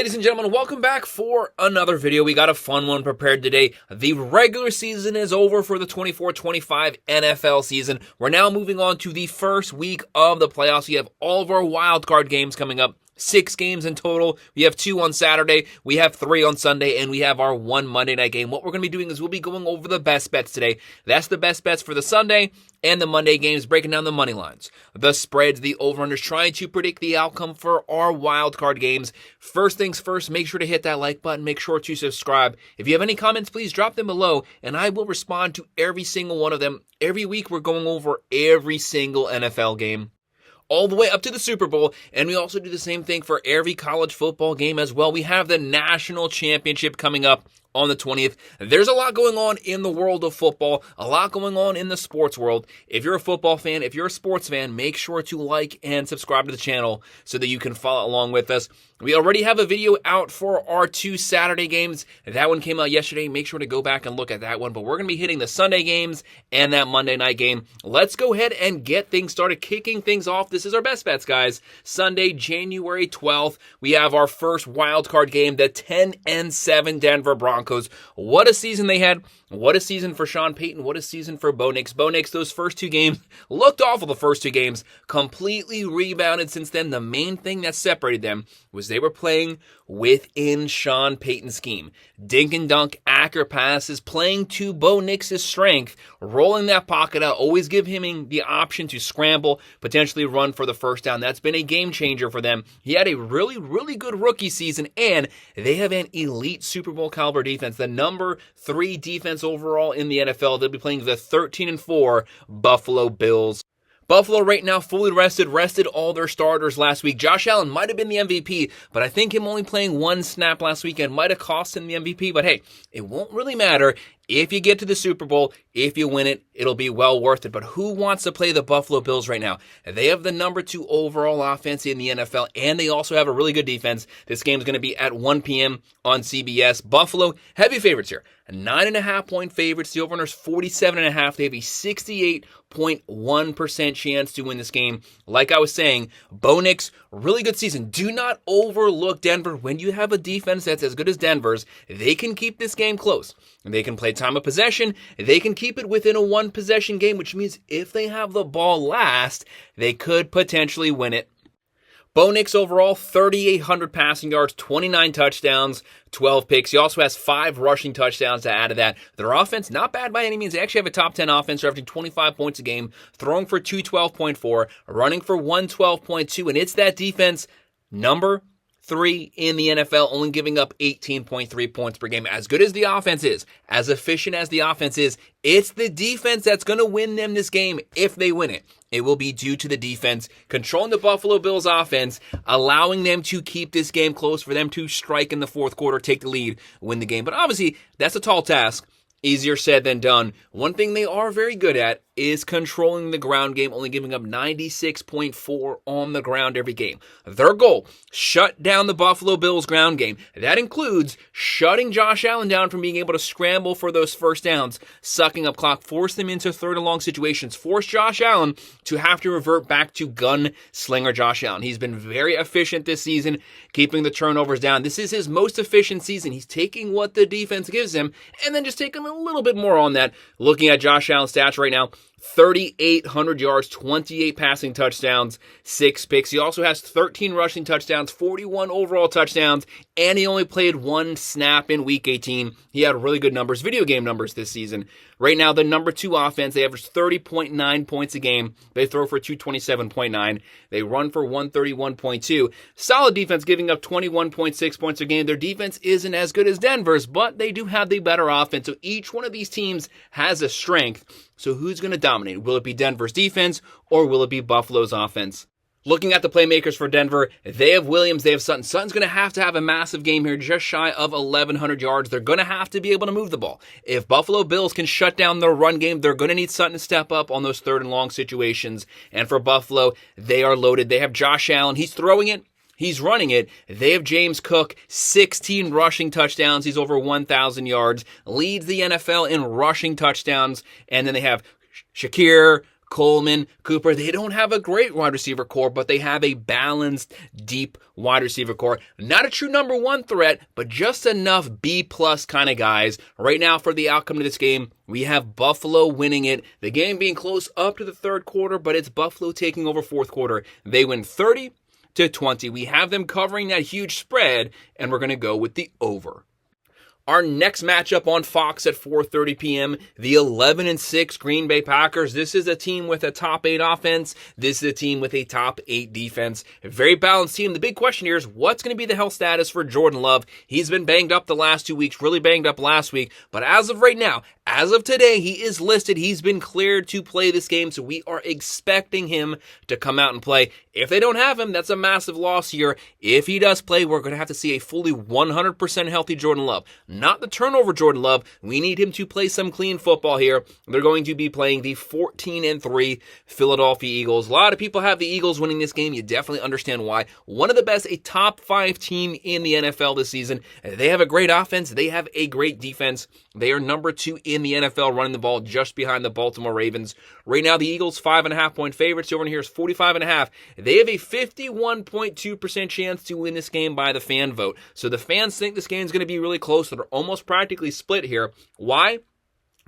Ladies and gentlemen, welcome back for another video. We got a fun one prepared today. The regular season is over for the 24-25 NFL season. We're now moving on to the first week of the playoffs. We have all of our wildcard games coming up. 6 games in total. We have 2 on Saturday, we have 3 on Sunday, and we have our 1 Monday night game. What we're going to be doing is we'll be going over the best bets today. That's the best bets for the Sunday and the Monday games, breaking down the money lines, the spreads, the over-unders, trying to predict the outcome for our wild card games. First things first, make sure to hit that like button. Make sure to subscribe. If you have any comments, please drop them below, and I will respond to every single one of them. Every week, we're going over every single NFL game, all the way up to the Super Bowl, and we also do the same thing for every college football game as well. We have the national championship coming up on the 20th. There's a lot going on in the world of football, a lot going on in the sports world. If you're a football fan, if you're a sports fan, make sure to like and subscribe to the channel so that you can follow along with us. We already have a video out for our 2 Saturday games. That one came out yesterday. Make sure to go back and look at that one. But we're going to be hitting the Sunday games and that Monday night game. Let's go ahead and get things started, kicking things off. This is our best bets, guys. Sunday, January 12th, we have our first wild card game, the 10-7 Denver Broncos. What a season they had. What a season for Sean Payton. What a season for Bo Nix. Bo Nix, those first 2 games looked awful. The first 2 games completely rebounded since then. The main thing that separated them was they were playing within Sean Payton's scheme. Dink and dunk, accurate passes, playing to Bo Nix's strength, rolling that pocket out, always give him the option to scramble, potentially run for the first down. That's been a game changer for them. He had a really, really good rookie season, and they have an elite Super Bowl caliber defense, the number 3 defense overall in the NFL. They'll be playing the 13-4 Buffalo Bills. Buffalo right now fully rested all their starters last week. Josh Allen might have been the MVP, but I think him only playing 1 snap last weekend might have cost him the MVP. But hey, it won't really matter. If you get to the Super Bowl, if you win it, it'll be well worth it. But who wants to play the Buffalo Bills right now? They have the number 2 overall offense in the NFL, and they also have a really good defense. This game is going to be at 1 p.m. on CBS. Buffalo, heavy favorites here. 9.5-point favorites. The over-under is 47.5. They have a 68.1% chance to win this game. Like I was saying, Bo Nix, really good season. Do not overlook Denver. When you have a defense that's as good as Denver's, they can keep this game close. They can play time of possession. They can keep it within a 1-possession game, which means if they have the ball last, they could potentially win it. Bo Nix overall, 3,800 passing yards, 29 touchdowns, 12 picks. He also has 5 rushing touchdowns to add to that. Their offense, not bad by any means. They actually have a top 10 offense, averaging 25 points a game, throwing for 212.4, running for 112.2, and it's that defense, number 3 in the NFL, only giving up 18.3 points per game. As good as the offense is, as efficient as the offense is, it's the defense that's going to win them this game if they win it. It will be due to the defense controlling the Buffalo Bills offense, allowing them to keep this game close, for them to strike in the fourth quarter, take the lead, win the game. But obviously, that's a tall task. Easier said than done. One thing they are very good at is controlling the ground game, only giving up 96.4 on the ground every game. Their goal, shut down the Buffalo Bills ground game. That includes shutting Josh Allen down from being able to scramble for those first downs, sucking up clock, force them into 3rd and long situations, force Josh Allen to have to revert back to gunslinger Josh Allen. He's been very efficient this season, keeping the turnovers down. This is his most efficient season. He's taking what the defense gives him and then just taking a little bit more on that. Looking at Josh Allen's stats right now, 3,800 yards, 28 passing touchdowns, 6 picks. He also has 13 rushing touchdowns, 41 overall touchdowns, and he only played 1 snap in Week 18. He had really good numbers, video game numbers this season. Right now, the number 2 offense, they average 30.9 points a game. They throw for 227.9. They run for 131.2. Solid defense, giving up 21.6 points a game. Their defense isn't as good as Denver's, but they do have the better offense. So each one of these teams has a strength. So who's going to dominate? Will it be Denver's defense or will it be Buffalo's offense? Looking at the playmakers for Denver, they have Williams, they have Sutton. Sutton's going to have a massive game here, just shy of 1,100 yards. They're going to have to be able to move the ball. If Buffalo Bills can shut down their run game, they're going to need Sutton to step up on those 3rd and long situations. And for Buffalo, they are loaded. They have Josh Allen. He's throwing it. He's running it. They have James Cook, 16 rushing touchdowns. He's over 1,000 yards. Leads the NFL in rushing touchdowns. And then they have Shakir, Coleman, Cooper. They don't have a great wide receiver core, but they have a balanced, deep wide receiver core. Not a true number one threat, but just enough B-plus kind of guys. Right now, for the outcome of this game, we have Buffalo winning it. The game being close up to the third quarter, but it's Buffalo taking over fourth quarter. They win 30-20. We have them covering that huge spread, and we're going to go with the over. Our next matchup on Fox at 4:30 p.m., the 11-6 Green Bay Packers. This is a team with a top 8 offense. This is a team with a top 8 defense. A very balanced team. The big question here is what's going to be the health status for Jordan Love? He's been banged up the last 2 weeks, really banged up last week. But as of right now, as of today, he is listed. He's been cleared to play this game, so we are expecting him to come out and play. If they don't have him, that's a massive loss here. If he does play, we're going to have to see a fully 100% healthy Jordan Love. Not the turnover Jordan Love. We need him to play some clean football here. They're going to be playing the 14-3 Philadelphia Eagles. A lot of people have the Eagles winning this game. You definitely understand why. One of the best, a top 5 team in the NFL this season. They have a great offense. They have a great defense. They are number 2 in the NFL running the ball, just behind the Baltimore Ravens. Right now, the Eagles 5.5 point favorites. Over here is 45.5. They have a 51.2% chance to win this game by the fan vote. So the fans think this game is going to be really close. They're almost practically split here. Why?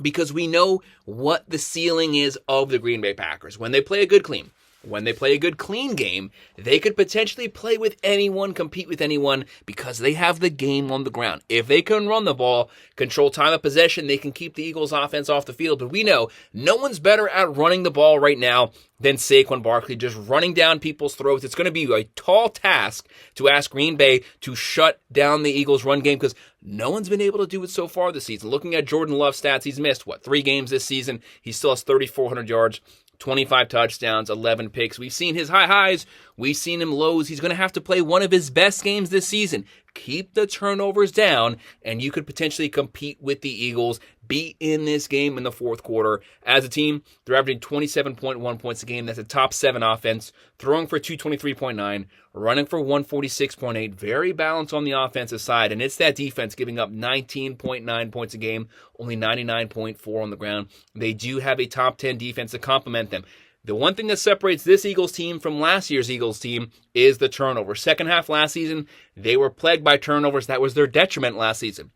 Because we know what the ceiling is of the Green Bay Packers. When they play a good clean game, they could potentially play with anyone, compete with anyone, because they have the game on the ground. If they can run the ball, control time of possession, they can keep the Eagles' offense off the field. But we know no one's better at running the ball right now than Saquon Barkley, just running down people's throats. It's going to be a tall task to ask Green Bay to shut down the Eagles' run game, because no one's been able to do it so far this season. Looking at Jordan Love's stats, he's missed, 3 games this season. He still has 3,400 yards. 25 touchdowns, 11 picks. We've seen his highs. We've seen him lows. He's going to have to play one of his best games this season. Keep the turnovers down, and you could potentially compete with the Eagles, be in this game in the fourth quarter. As a team, they're averaging 27.1 points a game. That's a top 7 offense. Throwing for 223.9, running for 146.8. Very balanced on the offensive side, and it's that defense giving up 19.9 points a game, only 99.4 on the ground. They do have a top 10 defense to complement them. The one thing that separates this Eagles team from last year's Eagles team is the turnover. Second half last season, they were plagued by turnovers. That was their detriment last season.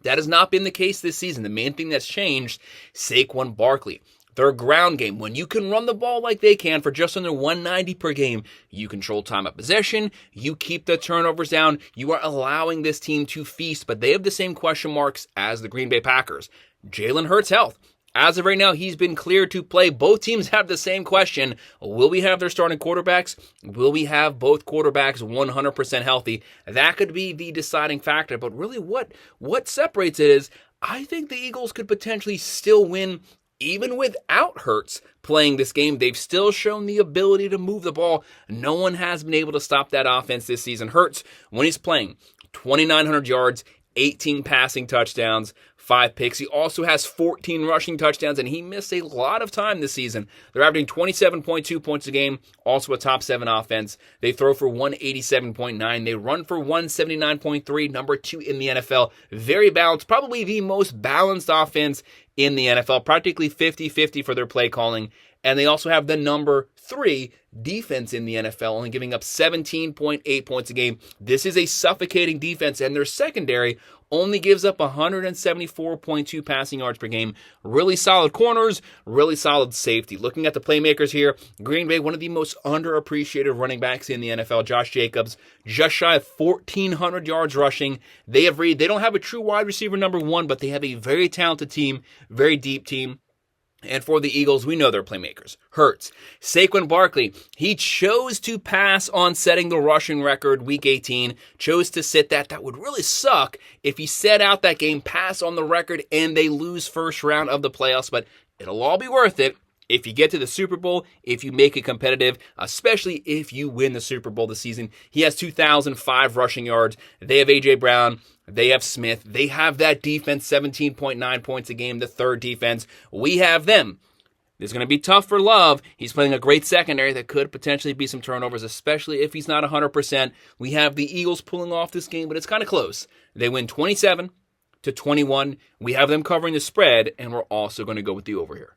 That has not been the case this season. The main thing that's changed, Saquon Barkley. Their ground game, when you can run the ball like they can for just under 190 per game, you control time of possession, you keep the turnovers down, you are allowing this team to feast, but they have the same question marks as the Green Bay Packers. Jalen Hurts' health. As of right now, he's been cleared to play. Both teams have the same question. Will we have their starting quarterbacks? Will we have both quarterbacks 100% healthy? That could be the deciding factor. But really what separates it is, I think the Eagles could potentially still win even without Hurts playing this game. They've still shown the ability to move the ball. No one has been able to stop that offense this season. Hurts, when he's playing, 2,900 yards, 18 passing touchdowns, 5 picks. He also has 14 rushing touchdowns, and he missed a lot of time this season. They're averaging 27.2 points a game, also a top 7 offense. They throw for 187.9. They run for 179.3, number 2 in the NFL. Very balanced, probably the most balanced offense in the NFL, practically 50-50 for their play calling. And they also have the number 3 defense in the NFL, only giving up 17.8 points a game. This is a suffocating defense, and their secondary only gives up 174.2 passing yards per game. Really solid corners, really solid safety. Looking at the playmakers here, Green Bay, one of the most underappreciated running backs in the NFL, Josh Jacobs, just shy of 1,400 yards rushing. They don't have a true wide receiver number 1, but they have a very talented team, very deep team. And for the Eagles, we know they're playmakers. Hurts. Saquon Barkley, he chose to pass on setting the rushing record week 18, chose to sit that. That would really suck if he set out that game, pass on the record, and they lose first round of the playoffs, but it'll all be worth it if you get to the Super Bowl, if you make it competitive, especially if you win the Super Bowl this season. He has 2,005 rushing yards. They have A.J. Brown. They have Smith. They have that defense, 17.9 points a game, the third defense. We have them. It's going to be tough for Love. He's playing a great secondary that could potentially be some turnovers, especially if he's not 100%. We have the Eagles pulling off this game, but it's kind of close. They win 27-21. We have them covering the spread, and we're also going to go with the over here.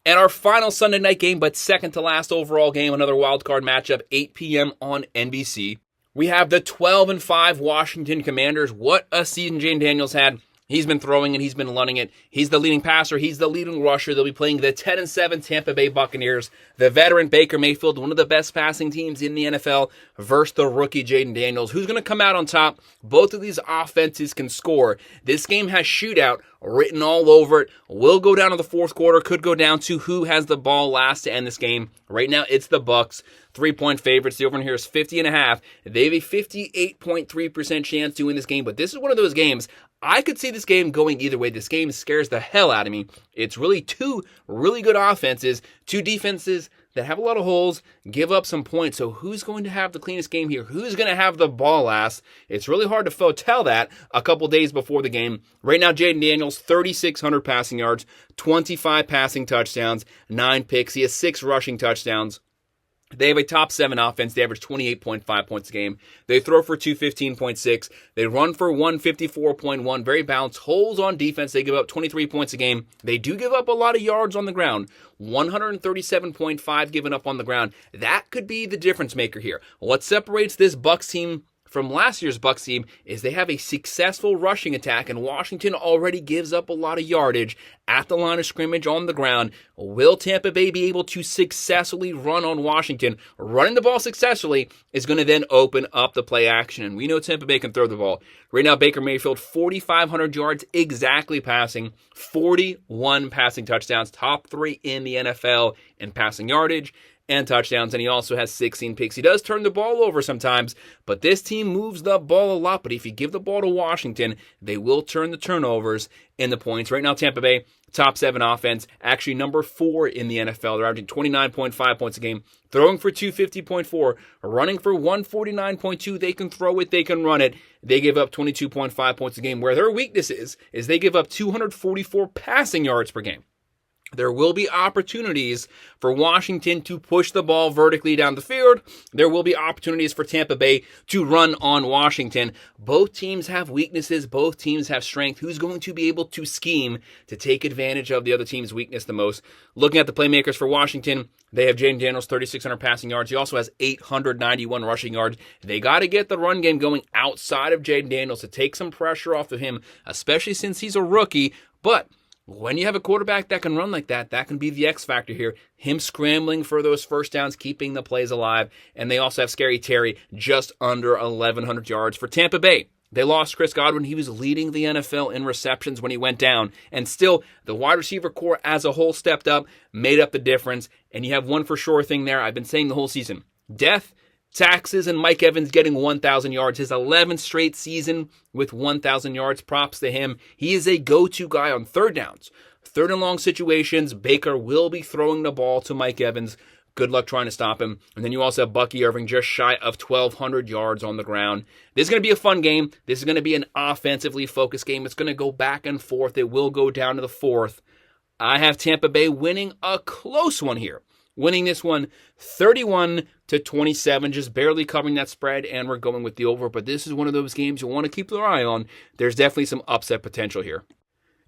And our final Sunday night game, but second to last overall game, another wildcard matchup, 8 p.m. on NBC. We have the 12-5 Washington Commanders. What a season Jane Daniels had. He's been throwing and he's been running it. He's the leading passer. He's the leading rusher. They'll be playing the 10-7 Tampa Bay Buccaneers. The veteran Baker Mayfield, one of the best passing teams in the NFL, versus the rookie Jaden Daniels. Who's going to come out on top? Both of these offenses can score. This game has shootout written all over it. Will go down to the fourth quarter. Could go down to who has the ball last to end this game. Right now, it's the Bucs. 3-point favorites. The over here is 50.5. They have a 58.3% chance to win this game, but this is one of those games I could see this game going either way. This game scares the hell out of me. It's really two really good offenses, two defenses that have a lot of holes, give up some points. So who's going to have the cleanest game here? Who's going to have the ball last? It's really hard to foretell that a couple days before the game. Right now, Jaden Daniels, 3,600 passing yards, 25 passing touchdowns, 9 picks. He has 6 rushing touchdowns. They have a top 7 offense. They average 28.5 points a game. They throw for 215.6. They run for 154.1. Very balanced. Holes on defense. They give up 23 points a game. They do give up a lot of yards on the ground. 137.5 given up on the ground. That could be the difference maker here. What separates this Bucs team from last year's Bucs team is they have a successful rushing attack, and Washington already gives up a lot of yardage at the line of scrimmage on the ground. Will Tampa Bay be able to successfully run on Washington? Running the ball successfully is going to then open up the play action, and we know Tampa Bay can throw the ball. Right now, Baker Mayfield, 4,500 yards exactly passing, 41 passing touchdowns, top 3 in the NFL in passing yardage and touchdowns, and he also has 16 picks. He does turn the ball over sometimes, but this team moves the ball a lot. But if you give the ball to Washington, they will turn the turnovers into points. Right now, Tampa Bay, top 7 offense, actually number 4 in the NFL. They're averaging 29.5 points a game, throwing for 250.4, running for 149.2. They can throw it, they can run it. They give up 22.5 points a game. Where their weakness is they give up 244 passing yards per game. There will be opportunities for Washington to push the ball vertically down the field. There will be opportunities for Tampa Bay to run on Washington. Both teams have weaknesses. Both teams have strength. Who's going to be able to scheme to take advantage of the other team's weakness the most? Looking at the playmakers for Washington, they have Jaden Daniels, 3,600 passing yards. He also has 891 rushing yards. They got to get the run game going outside of Jaden Daniels to take some pressure off of him, especially since he's a rookie. But when you have a quarterback that can run like that, that can be the X factor here. Him scrambling for those first downs, keeping the plays alive. And they also have Scary Terry, just under 1,100 yards for Tampa Bay. They lost Chris Godwin. He was leading the NFL in receptions when he went down. And still, the wide receiver core as a whole stepped up, made up the difference. And you have one for sure thing there. I've been saying the whole season. Death, taxes, and Mike Evans getting 1,000 yards. His 11th straight season with 1,000 yards. Props to him. He is a go-to guy on third downs. Third and long situations, Baker will be throwing the ball to Mike Evans. Good luck trying to stop him. And then you also have Bucky Irving just shy of 1,200 yards on the ground. This is going to be a fun game. This is going to be an offensively focused game. It's going to go back and forth. It will go down to the fourth. I have Tampa Bay winning a close one here. Winning this one 31-27, just barely covering that spread, and we're going with the over. But this is one of those games you want to keep your eye on. There's definitely some upset potential here.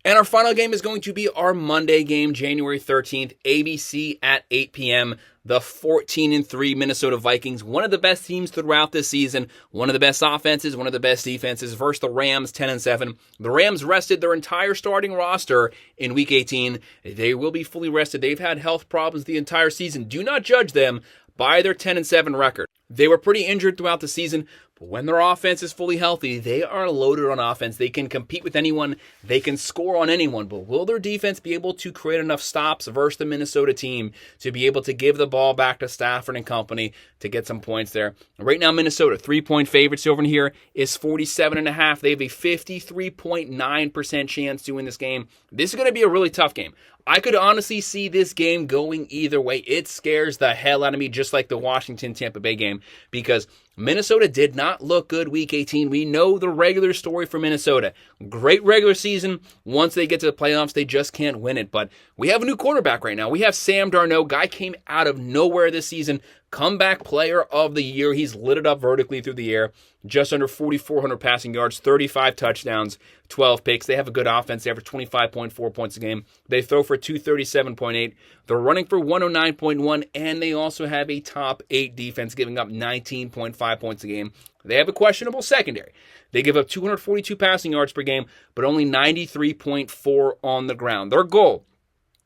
And our final game is going to be our Monday game, January 13th, ABC at 8 p.m. The 14-3 Minnesota Vikings, one of the best teams throughout this season, one of the best offenses, one of the best defenses, versus the Rams, 10-7. The Rams rested their entire starting roster in Week 18. They will be fully rested. They've had health problems the entire season. Do not judge them by their 10-7 record. They were pretty injured throughout the season, but when their offense is fully healthy, they are loaded on offense. They can compete with anyone. They can score on anyone. But will their defense be able to create enough stops versus the Minnesota team to be able to give the ball back to Stafford and company to get some points there? Right now, Minnesota, 3-point favorites over here is 47.5. They have a 53.9% chance to win this game. This is going to be a really tough game. I could honestly see this game going either way. It scares the hell out of me, just like the Washington-Tampa Bay game, because Minnesota did not look good Week 18. We know the regular story for Minnesota. Great regular season. Once they get to the playoffs, they just can't win it. But we have a new quarterback right now. We have Sam Darnold. Guy came out of nowhere this season. Comeback player of the year. He's lit it up vertically through the air. Just under 4,400 passing yards, 35 touchdowns, 12 picks. They have a good offense. They average 25.4 points a game. They throw for 237.8. They're running for 109.1, and they also have a top 8 defense, giving up 19.5 points a game. They have a questionable secondary. They give up 242 passing yards per game, but only 93.4 on the ground. Their goal: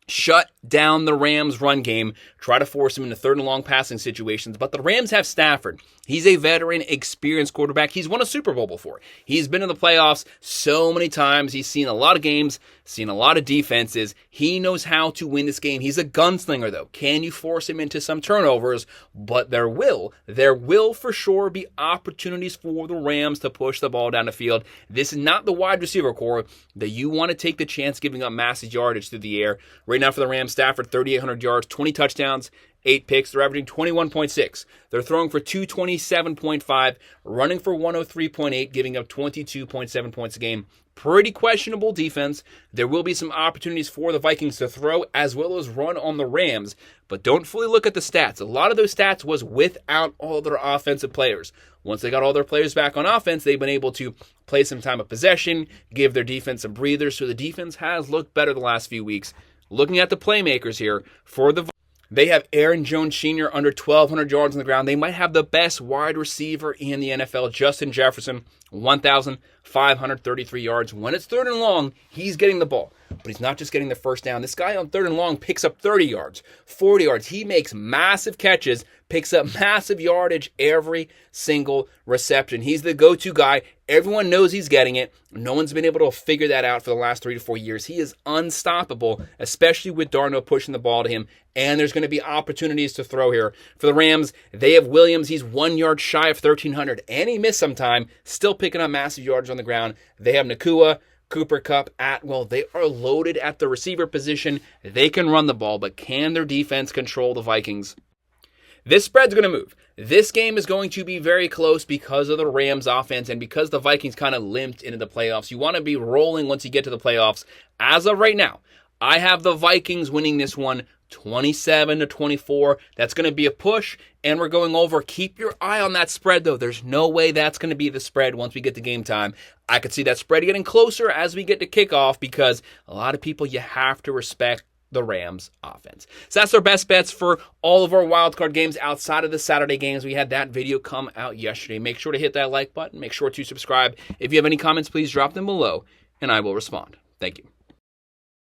shut down the Rams' run game, try to force them into third and long passing situations. But the Rams have Stafford. He's a veteran, experienced quarterback. He's won a Super Bowl before. He's been in the playoffs so many times. He's seen a lot of games, seen a lot of defenses. He knows how to win this game. He's a gunslinger, though. Can you force him into some turnovers? But there will for sure be opportunities for the Rams to push the ball down the field. This is not the wide receiver core that you want to take the chance giving up massive yardage through the air. Right now for the Rams, Stafford, 3,800 yards, 20 touchdowns, 8 picks. They're averaging 21.6. They're throwing for 227.5, running for 103.8, giving up 22.7 points a game. Pretty questionable defense. There will be some opportunities for the Vikings to throw as well as run on the Rams, but don't fully look at the stats. A lot of those stats was without all their offensive players. Once they got all their players back on offense, they've been able to play some time of possession, give their defense a breather, so the defense has looked better the last few weeks. Looking at the playmakers here for the They have Aaron Jones Sr. under 1,200 yards on the ground. They might have the best wide receiver in the NFL, Justin Jefferson, 1,533 yards. When it's third and long, he's getting the ball. But he's not just getting the first down. This guy on third and long picks up 30 yards, 40 yards. He makes massive catches, picks up massive yardage every single reception. He's the go-to guy. Everyone knows he's getting it. No one's been able to figure that out for the last 3 to 4 years. He is unstoppable, especially with Darnold pushing the ball to him. And there's going to be opportunities to throw here. For the Rams, they have Williams. He's 1 yard shy of 1,300. And he missed some time, still picking up massive yards on the ground. They have Nakua, Cooper Kupp, Atwell. They are loaded at the receiver position. They can run the ball, but can their defense control the Vikings? This spread's going to move. This game is going to be very close because of the Rams offense and because the Vikings kind of limped into the playoffs. You want to be rolling once you get to the playoffs. As of right now, I have the Vikings winning this one 27-24. That's going to be a push, and we're going over. Keep your eye on that spread, though. There's no way that's going to be the spread once we get to game time. I could see that spread getting closer as we get to kickoff because a lot of people, you have to respect the Rams offense. So that's our best bets for all of our wildcard games outside of the Saturday games. We had that video come out yesterday. Make sure to hit that like button. Make sure to subscribe. If you have any comments, please drop them below, and I will respond. Thank you.